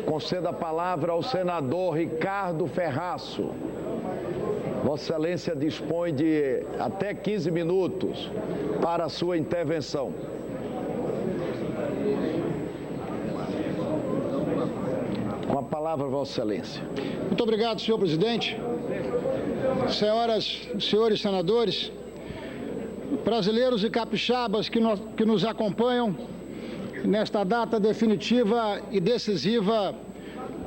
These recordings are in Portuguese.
Conceda a palavra ao senador Ricardo Ferraço. Vossa Excelência dispõe de até 15 minutos para a sua intervenção. Com a palavra, Vossa Excelência. Muito obrigado, senhor presidente. Senhoras e senhores senadores, brasileiros e capixabas que nos acompanham nesta data definitiva e decisiva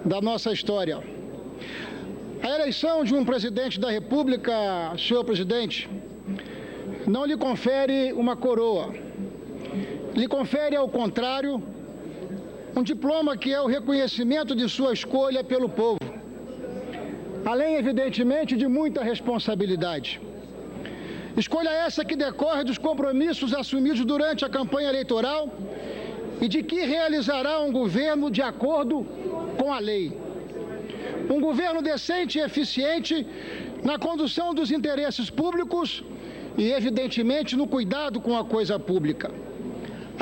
da nossa história. A eleição de um presidente da República, senhor presidente, não lhe confere uma coroa. Lhe confere, ao contrário, um diploma que é o reconhecimento de sua escolha pelo povo. Além, evidentemente, de muita responsabilidade. Escolha essa que decorre dos compromissos assumidos durante a campanha eleitoral e de que realizará um governo de acordo com a lei. Um governo decente e eficiente na condução dos interesses públicos e, evidentemente, no cuidado com a coisa pública.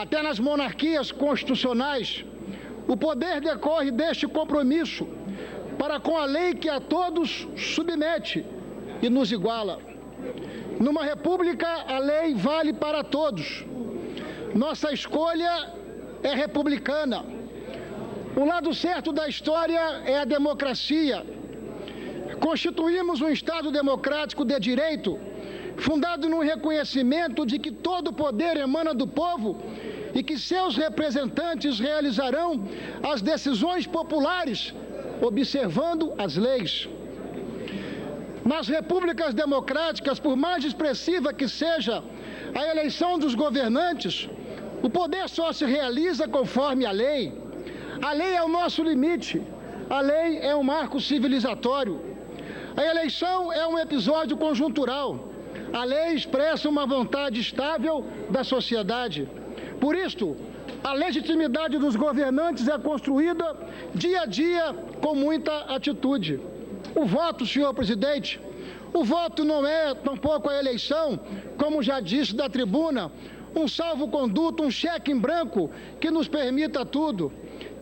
Até nas monarquias constitucionais, o poder decorre deste compromisso para com a lei que a todos submete e nos iguala. Numa república, a lei vale para todos. Nossa escolha é republicana. O lado certo da história é a democracia. Constituímos um Estado democrático de direito, fundado no reconhecimento de que todo poder emana do povo e que seus representantes realizarão as decisões populares, observando as leis. Nas repúblicas democráticas, por mais expressiva que seja a eleição dos governantes, o poder só se realiza conforme a lei. A lei é o nosso limite, a lei é um marco civilizatório. A eleição é um episódio conjuntural, a lei expressa uma vontade estável da sociedade. Por isto, a legitimidade dos governantes é construída dia a dia com muita atitude. O voto, senhor presidente, o voto não é tampouco a eleição, como já disse da tribuna, um salvo-conduto, um cheque em branco que nos permita tudo.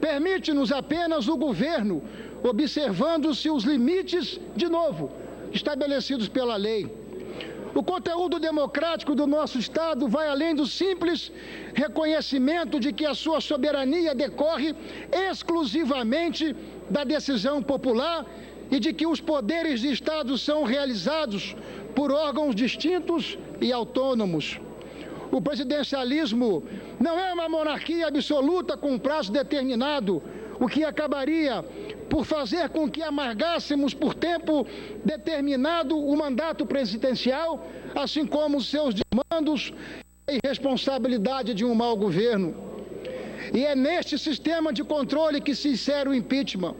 Permite-nos apenas o governo, observando-se os limites, de novo, estabelecidos pela lei. O conteúdo democrático do nosso Estado vai além do simples reconhecimento de que a sua soberania decorre exclusivamente da decisão popular e de que os poderes de Estado são realizados por órgãos distintos e autônomos. O presidencialismo não é uma monarquia absoluta com um prazo determinado, o que acabaria por fazer com que amargássemos por tempo determinado o mandato presidencial, assim como seus desmandos e responsabilidade de um mau governo. E é neste sistema de controle que se insere o impeachment,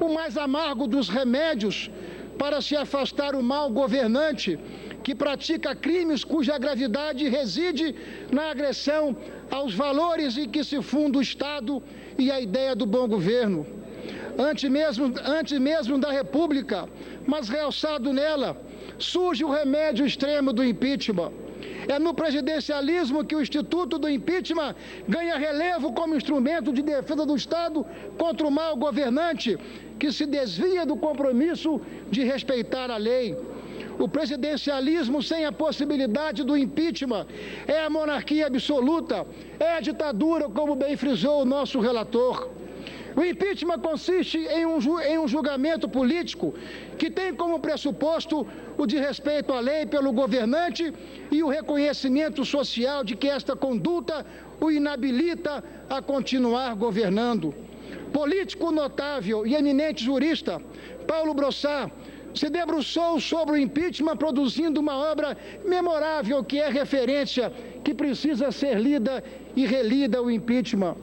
o mais amargo dos remédios para se afastar o mau governante que pratica crimes cuja gravidade reside na agressão aos valores em que se funda o Estado e a ideia do bom governo. Antes mesmo da República, mas realçado nela, surge o remédio extremo do impeachment. É no presidencialismo que o Instituto do Impeachment ganha relevo como instrumento de defesa do Estado contra o mau governante que se desvia do compromisso de respeitar a lei. O presidencialismo sem a possibilidade do impeachment é a monarquia absoluta, é a ditadura, como bem frisou o nosso relator. O impeachment consiste em um julgamento político que tem como pressuposto o desrespeito à lei pelo governante e o reconhecimento social de que esta conduta o inabilita a continuar governando. Político notável e eminente jurista, Paulo Brossard, se debruçou sobre o impeachment, produzindo uma obra memorável que é referência, que precisa ser lida e relida, o impeachment.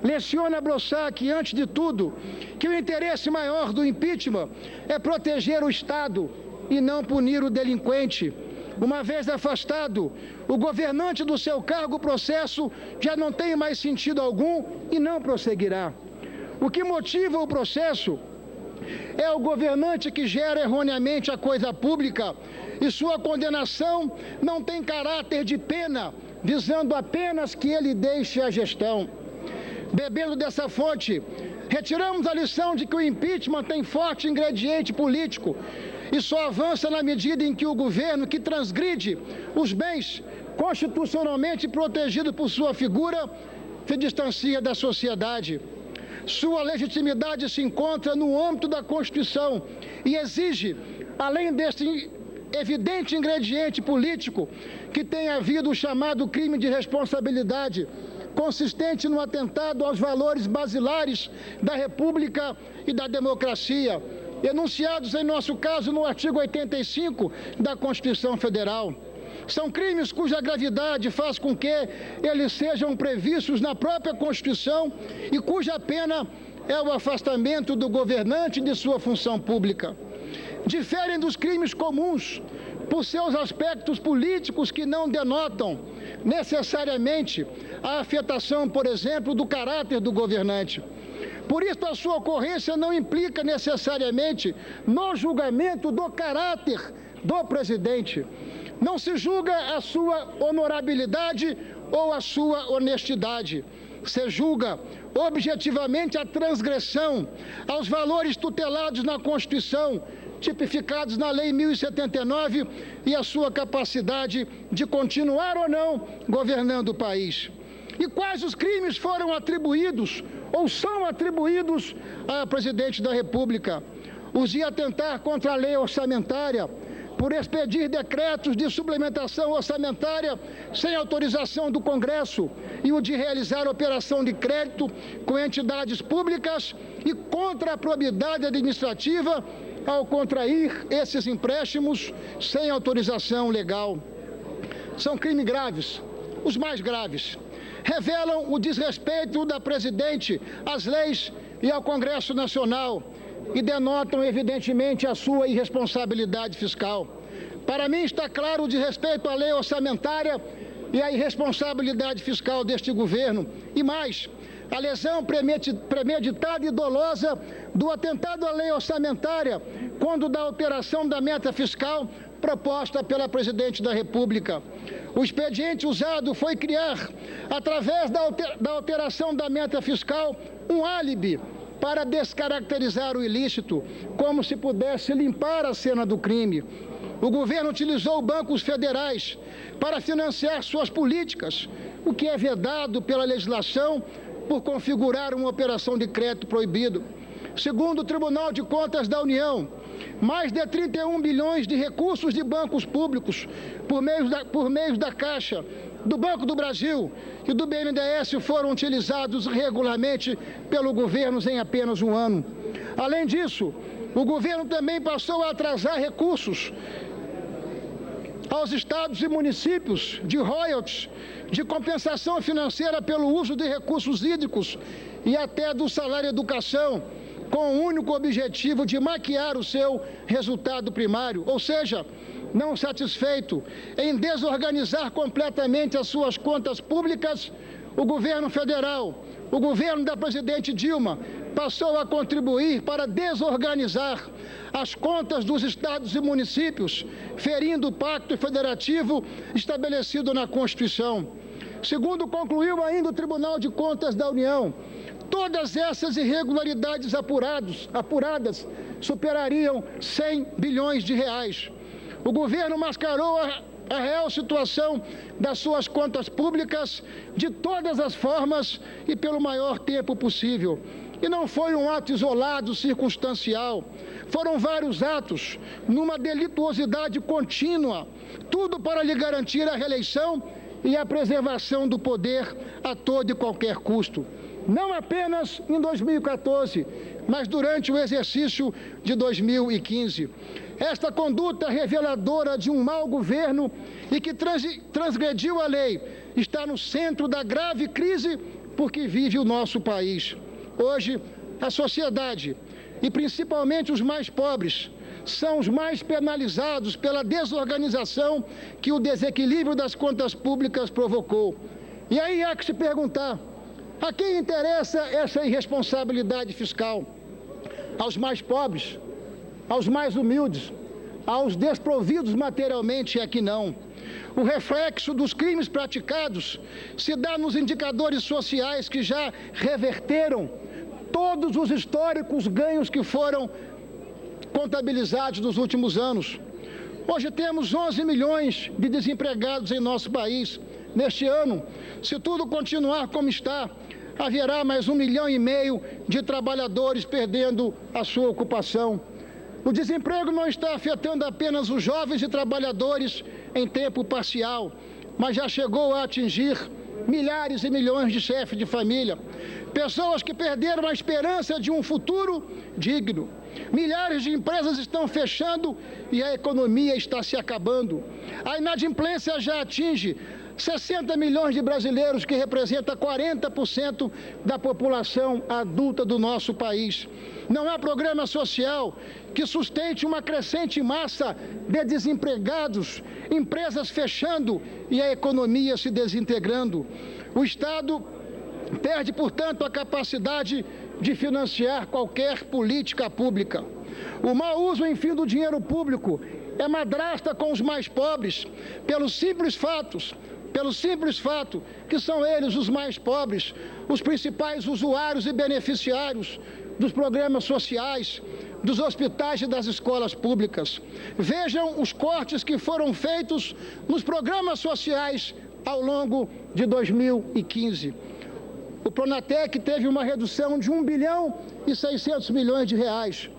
Leciona Brossard que, antes de tudo, que o interesse maior do impeachment é proteger o Estado e não punir o delinquente. Uma vez afastado, o governante do seu cargo, o processo já não tem mais sentido algum e não prosseguirá. O que motiva o processo é o governante que gera erroneamente a coisa pública e sua condenação não tem caráter de pena, visando apenas que ele deixe a gestão. Bebendo dessa fonte, retiramos a lição de que o impeachment tem forte ingrediente político e só avança na medida em que o governo, que transgride os bens constitucionalmente protegidos por sua figura, se distancia da sociedade. Sua legitimidade se encontra no âmbito da Constituição e exige, além deste evidente ingrediente político, que tenha havido o chamado crime de responsabilidade, consistente no atentado aos valores basilares da República e da democracia, enunciados em nosso caso no artigo 85 da Constituição Federal. São crimes cuja gravidade faz com que eles sejam previstos na própria Constituição e cuja pena é o afastamento do governante de sua função pública. Diferem dos crimes comuns por seus aspectos políticos que não denotam necessariamente a afetação, por exemplo, do caráter do governante. Por isso, a sua ocorrência não implica necessariamente no julgamento do caráter do presidente. Não se julga a sua honorabilidade ou a sua honestidade. Se julga objetivamente a transgressão aos valores tutelados na Constituição, tipificados na Lei 1079, e a sua capacidade de continuar ou não governando o país. E quais os crimes foram atribuídos ou são atribuídos ao presidente da República? Os de atentar contra a lei orçamentária, por expedir decretos de suplementação orçamentária sem autorização do Congresso, e o de realizar operação de crédito com entidades públicas e contra a probidade administrativa ao contrair esses empréstimos sem autorização legal. São crimes graves, os mais graves. Revelam o desrespeito da presidente às leis e ao Congresso Nacional e denotam, evidentemente, a sua irresponsabilidade fiscal. Para mim está claro o desrespeito à lei orçamentária e a irresponsabilidade fiscal deste governo. E mais, a lesão premeditada e dolosa do atentado à lei orçamentária, quando da alteração da meta fiscal proposta pela presidente da República. O expediente usado foi criar, através da alteração da meta fiscal, um álibi para descaracterizar o ilícito, como se pudesse limpar a cena do crime. O governo utilizou bancos federais para financiar suas políticas, o que é vedado pela legislação por configurar uma operação de crédito proibido. Segundo o Tribunal de Contas da União, mais de 31 bilhões de recursos de bancos públicos por meio da Caixa, do Banco do Brasil e do BNDES foram utilizados regularmente pelo governo em apenas um ano. Além disso, o governo também passou a atrasar recursos aos estados e municípios de royalties, de compensação financeira pelo uso de recursos hídricos e até do salário educação, com o único objetivo de maquiar o seu resultado primário, ou seja, não satisfeito em desorganizar completamente as suas contas públicas, o governo federal, o governo da presidente Dilma, passou a contribuir para desorganizar as contas dos estados e municípios, ferindo o pacto federativo estabelecido na Constituição. Segundo concluiu ainda o Tribunal de Contas da União, todas essas irregularidades apuradas superariam 100 bilhões de reais. O governo mascarou a real situação das suas contas públicas de todas as formas e pelo maior tempo possível. E não foi um ato isolado, circunstancial. Foram vários atos, numa delituosidade contínua, tudo para lhe garantir a reeleição e a preservação do poder a todo e qualquer custo. Não apenas em 2014, mas durante o exercício de 2015. Esta conduta reveladora de um mau governo e que transgrediu a lei está no centro da grave crise por que vive o nosso país. Hoje, a sociedade, e principalmente os mais pobres, são os mais penalizados pela desorganização que o desequilíbrio das contas públicas provocou. E aí há que se perguntar, a quem interessa essa irresponsabilidade fiscal? Aos mais pobres? Aos mais humildes? Aos desprovidos materialmente é que não. O reflexo dos crimes praticados se dá nos indicadores sociais que já reverteram todos os históricos ganhos que foram contabilizados nos últimos anos. Hoje temos 11 milhões de desempregados em nosso país. Neste ano, se tudo continuar como está, haverá mais 1,5 milhão de trabalhadores perdendo a sua ocupação. O desemprego não está afetando apenas os jovens e trabalhadores em tempo parcial, mas já chegou a atingir milhares e milhões de chefes de família, pessoas que perderam a esperança de um futuro digno. Milhares de empresas estão fechando e a economia está se acabando. A inadimplência já atinge 60 milhões de brasileiros, que representa 40% da população adulta do nosso país. Não há programa social que sustente uma crescente massa de desempregados, empresas fechando e a economia se desintegrando. O Estado perde, portanto, a capacidade de financiar qualquer política pública. O mau uso, enfim, do dinheiro público é madrasta com os mais pobres, pelo simples fato que são eles os mais pobres, os principais usuários e beneficiários dos programas sociais, dos hospitais e das escolas públicas. Vejam os cortes que foram feitos nos programas sociais ao longo de 2015. O Pronatec teve uma redução de 1 bilhão e 600 milhões de reais.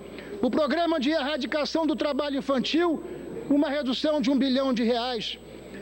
O Programa de Erradicação do Trabalho Infantil, uma redução de 1 bilhão de reais.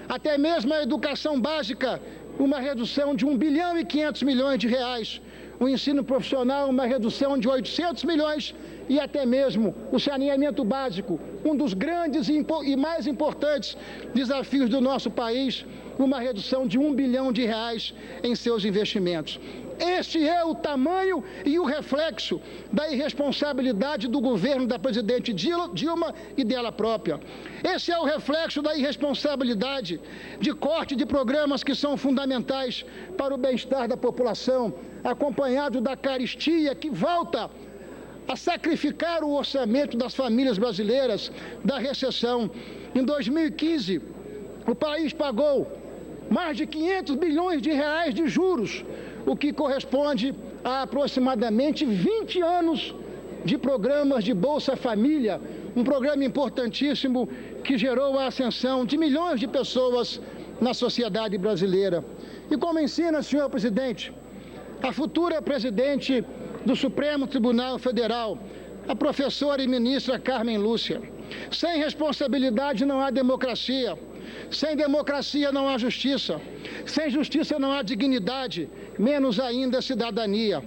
Até mesmo a educação básica, uma redução de 1 bilhão e 500 milhões de reais. O ensino profissional, uma redução de 800 milhões e até mesmo o saneamento básico, um dos grandes e mais importantes desafios do nosso país, uma redução de 1 bilhão de reais em seus investimentos. Este é o tamanho e o reflexo da irresponsabilidade do governo da presidente Dilma e dela própria. Esse é o reflexo da irresponsabilidade de corte de programas que são fundamentais para o bem-estar da população, acompanhado da carestia que volta a sacrificar o orçamento das famílias brasileiras, da recessão. Em 2015, o país pagou mais de 500 bilhões de reais de juros, o que corresponde a aproximadamente 20 anos de programas de Bolsa Família, um programa importantíssimo que gerou a ascensão de milhões de pessoas na sociedade brasileira. E como ensina, senhor presidente, a futura presidente do Supremo Tribunal Federal, a professora e ministra Carmen Lúcia, sem responsabilidade não há democracia. Sem democracia não há justiça. Sem justiça não há dignidade, menos ainda cidadania.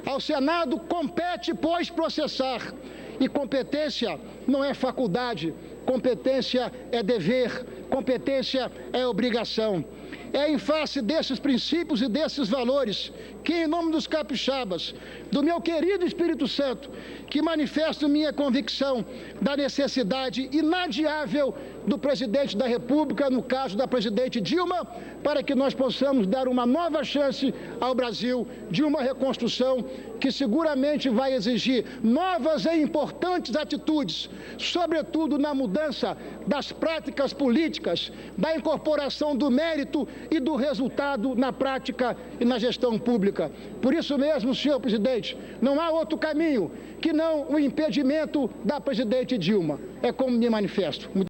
Ao Senado compete, pois, processar. E competência não é faculdade, competência é dever, competência é obrigação. É em face desses princípios e desses valores que, em nome dos capixabas, do meu querido Espírito Santo, que manifesto minha convicção da necessidade inadiável do presidente da República, no caso da presidente Dilma, para que nós possamos dar uma nova chance ao Brasil de uma reconstrução que seguramente vai exigir novas e importantes atitudes, sobretudo na mudança das práticas políticas, da incorporação do mérito e do resultado na prática e na gestão pública. Por isso mesmo, senhor presidente, não há outro caminho que não o impedimento da presidente Dilma. É como me manifesto.